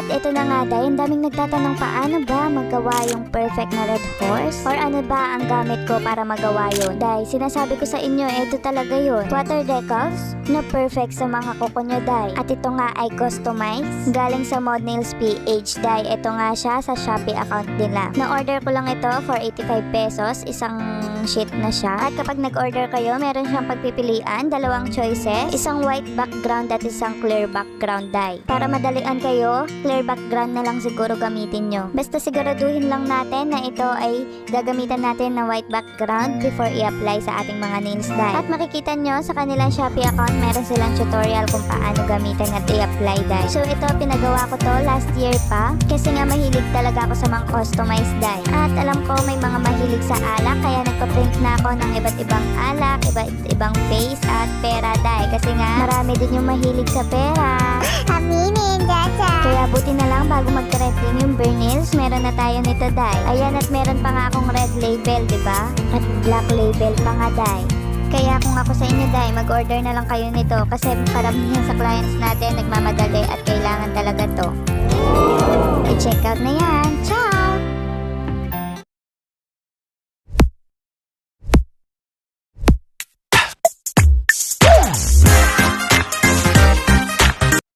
ito na nga day, ang daming nagtatanong paano ba magawa yung perfect na red horse? Or ano ba ang gamit ko para magawa yun? Day, sinasabi ko sa inyo, ito talaga yun. Water decals na perfect sa mga kuko nyo, day. At ito nga ay customize galing sa Mod Nails PH, day. Ito nga siya sa Shopee account nila. Na-order ko lang ito for 85 pesos, isang sheet na siya. At kapag nag-order kayo, meron siyang pagpipilian, dalawang choices, isang white background at isang clear background, day. Para madalian kayo, clear background na lang siguro gamitin nyo. Basta siguraduhin lang natin na ito ay gagamitan natin na white background before i-apply sa ating mga nails, day. At makikita nyo sa kanilang Shopee account, meron silang tutorial kung paano gamitin at i-apply, day. So ito, pinagawa ko to last year pa kasi nga mahilig talaga ako sa mga customized, day. At alam ko may mga mahilig sa alak, kaya nagpa-print na ako ng iba't ibang alak, iba't ibang face at pera, day. Kasi nga marami din yung mahilig sa pera. Aminin, Dada. Kaya buti na lang bago mag-trending yung Bare Nails, meron na tayo nito, day. Ayan, at meron pa nga akong red label, diba? At black label pa nga, day. Kaya kung ako sa inyo, day, mag-order na lang kayo nito kasi karamihan sa clients natin nagmamadali at kailangan talaga to. I-check out na yan. Ciao!